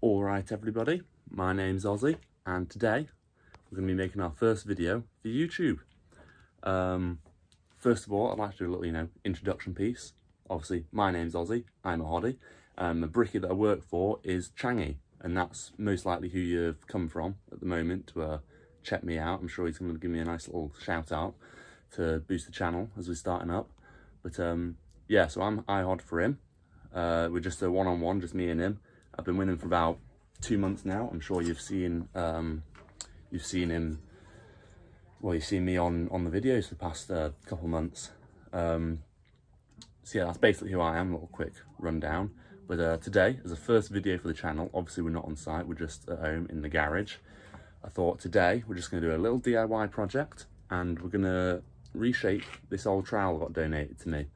Alright everybody, my name's Ozzy and today we're going to be making our first video for YouTube. First of all, I'd like to do a little, introduction piece. Obviously, my name's Ozzy, I'm a hottie. The brickie that I work for is Changy, and that's most likely who you've come from at the moment to check me out. I'm sure he's going to give me a nice little shout out to boost the channel as we're starting up. But yeah, so I'm iHod for him. We're just a one-on-one, just me and him. I've been with him for about 2 months now. I'm sure you've seen him. Well, you've seen me on the videos for the past couple months. So yeah, that's basically who I am. A little quick rundown. But today, as a first video for the channel, obviously we're not on site. We're just at home in the garage. I thought today we're just going to do a little DIY project, and we're going to reshape this old trowel that got donated to me.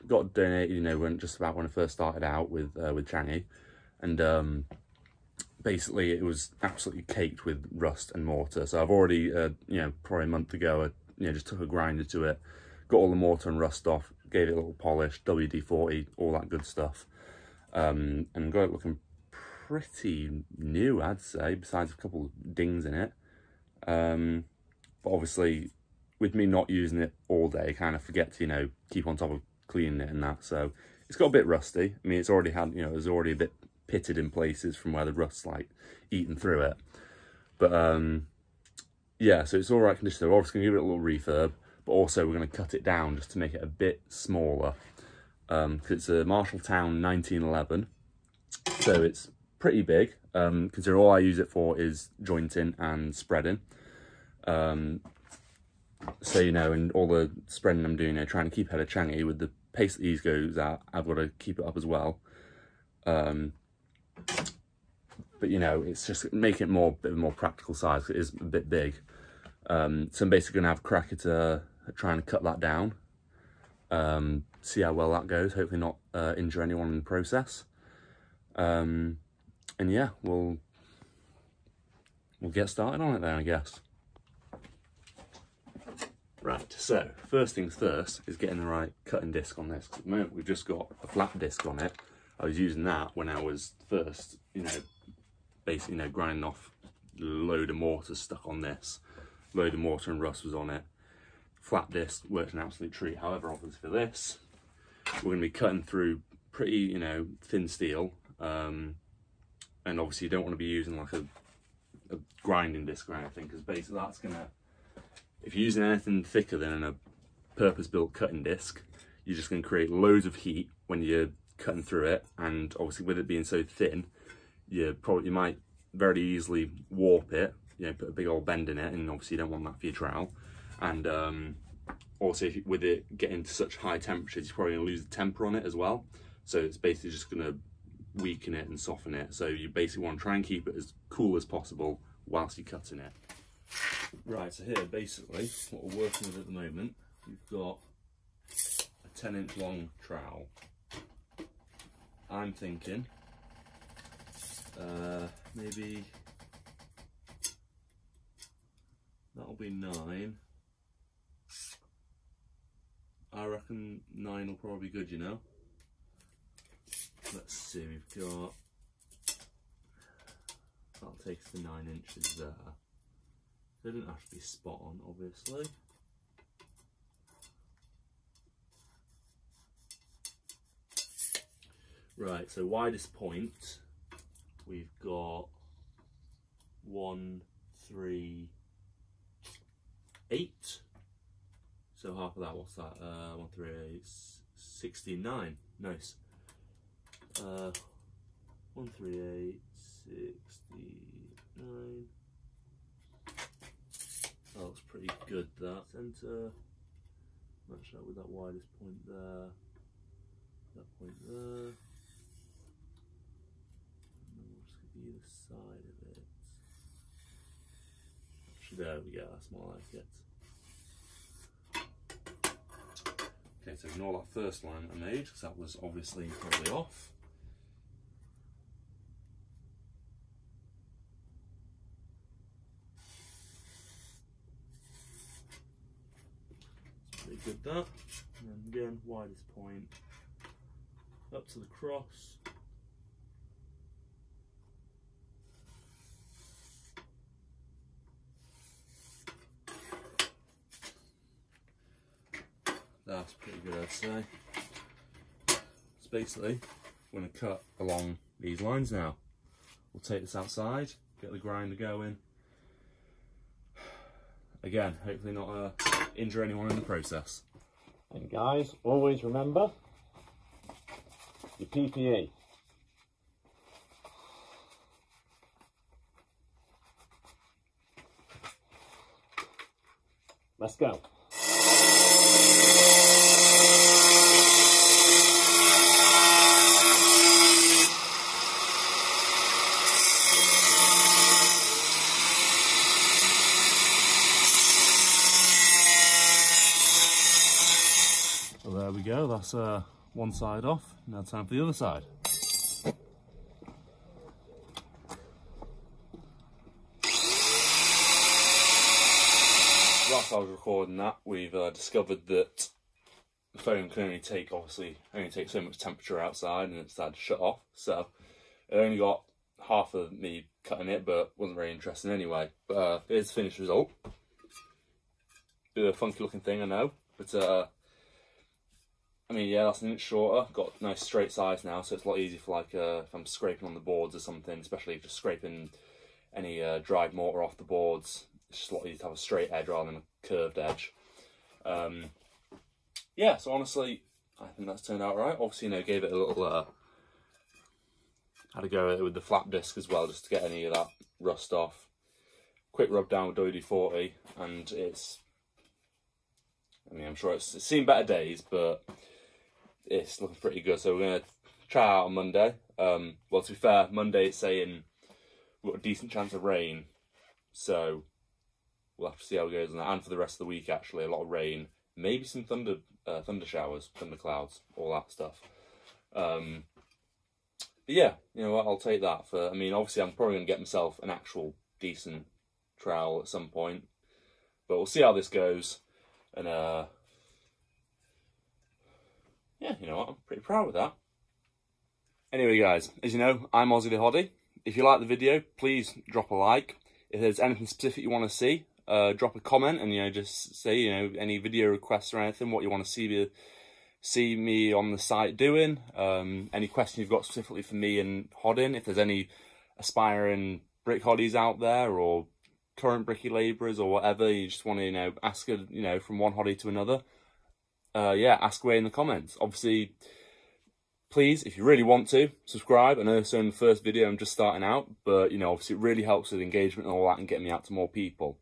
Got donated, when I first started out with Changy, and basically it was absolutely caked with rust and mortar. So I've already, probably a month ago, I just took a grinder to it, got all the mortar and rust off, gave it a little polish, WD-40, all that good stuff, and got it looking pretty new, I'd say, besides a couple of dings in it. But obviously, with me not using it all day, I kind of forget to, keep on top of cleaning it and that, so it's got a bit rusty. I mean, it's already had, there's already a bit pitted in places from where the rust's like eaten through it. But yeah, so it's all right condition. We're obviously gonna give it a little refurb, but also we're gonna cut it down just to make it a bit smaller, because it's a Marshalltown 1911, so it's pretty big. Considering all I use it for is jointing and spreading. So, and all the spreading I'm doing, trying to keep ahead of Changy with the pace that he goes at, I've got to keep it up as well. But, it's just making it a bit more practical size, because it is a bit big. So I'm basically going to have a crack at trying to cut that down. See how well that goes, hopefully not injure anyone in the process. And yeah, we'll get started on it then, I guess. Right, so first things first is getting the right cutting disc on this. 'Cause at the moment we've just got a flat disc on it. I was using that when I was first, basically, grinding off a load of mortar stuck on this. Load of mortar and rust was on it. Flat disc worked an absolute treat. However, obviously for this, we're going to be cutting through pretty, thin steel. And obviously you don't want to be using like a grinding disc or anything, because basically that's going to, if you're using anything thicker than a purpose-built cutting disc, you're just going to create loads of heat when you're cutting through it, and obviously with it being so thin, you might very easily warp it, put a big old bend in it, and obviously you don't want that for your trowel. And also with it getting to such high temperatures, you're probably going to lose the temper on it as well. So it's basically just going to weaken it and soften it. So you basically want to try and keep it as cool as possible whilst you're cutting it. Right, so here basically what we're working with at the moment, we've got a 10-inch long trowel. I'm thinking maybe that'll be 9. I reckon 9 will probably be good, Let's see, we've got, that'll take us to 9 inches there. They didn't have to be spot on, obviously. Right, so widest point, we've got 1, 3, 8. So half of that, what's that? 1, 3, 8, 69. Nice. 1, 3, 8, 69. That looks pretty good, that. Centre, match that with that widest point there, that point there. And then we'll just give you the side of it. Actually, there we go, that's more like it. Okay, so ignore that first line I made, because that was obviously incredibly off. Good that, and then again widest point up to the cross, that's pretty good, I'd say. So basically, I'm going to cut along these lines now. We'll take this outside, get the grinder going. Again, hopefully not injure anyone in the process. And guys, always remember your PPE. Let's go. So there we go, that's one side off. Now time for the other side. Whilst I was recording that, we've discovered that the phone can only take so much temperature outside, and it's had to shut off. So it only got half of me cutting it, but wasn't very interesting anyway. But here's the finished result. Bit of a funky looking thing, I know, but I mean, yeah, that's an inch shorter. Got nice straight sides now, so it's a lot easier for like if I'm scraping on the boards or something, especially just scraping any dried mortar off the boards. It's just a lot easier to have a straight edge rather than a curved edge. Yeah, so honestly, I think that's turned out right. Obviously, you know, gave it a little, had to go with the flat disc as well, just to get any of that rust off. Quick rub down with WD-40, and it's, I mean, I'm sure it's seen better days, but it's looking pretty good. So we're going to try out on Monday. Well, to be fair, Monday it's saying we've got a decent chance of rain, so we'll have to see how it goes on that. And for the rest of the week, actually, a lot of rain, maybe some thunder showers, thunder clouds, all that stuff. But yeah, you know what, I'll take that. For, I mean, obviously, I'm probably going to get myself an actual decent trowel at some point, but we'll see how this goes. And yeah, you know what, I'm pretty proud of that. Anyway, guys, as you know, I'm Ozzy the Hottie. If you like the video, please drop a like. If there's anything specific you want to see, drop a comment, and you know, just say, you know, any video requests or anything, what you want to see me on the site doing. Any questions you've got specifically for me and hodding. If there's any aspiring brick hoddies out there, or current bricky labourers, or whatever, you just want to, you know, ask it, you know, from one hoddie to another. Yeah, ask away in the comments. Obviously, please, if you really want to, subscribe. I know so in the first video I'm just starting out, but you know, obviously it really helps with engagement and all that, and getting me out to more people.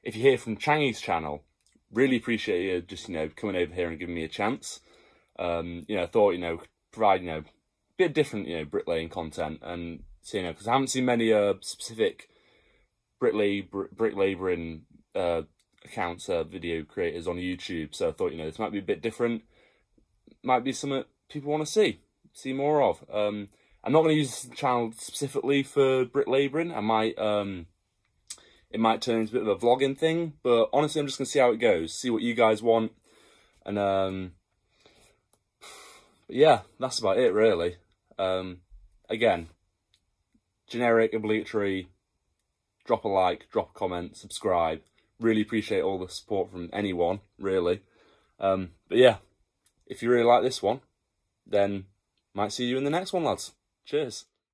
If you hear from Changy's channel, really appreciate you just, you know, coming over here and giving me a chance. You know, I thought, you know, provide, you know, a bit of different, you know, bricklaying content, and so, you know, because I haven't seen many specific brick labouring accounts, video creators on YouTube, so I thought, you know, this might be a bit different, might be something people want to see more of. I'm not going to use this channel specifically for brick labouring. I might it might turn into a bit of a vlogging thing, but honestly, I'm just going to see how it goes, see what you guys want, and yeah, that's about it really. Again, generic, obligatory, drop a like, drop a comment, subscribe. Really appreciate all the support from anyone, really. But yeah, if you really like this one, then might see you in the next one, lads. Cheers.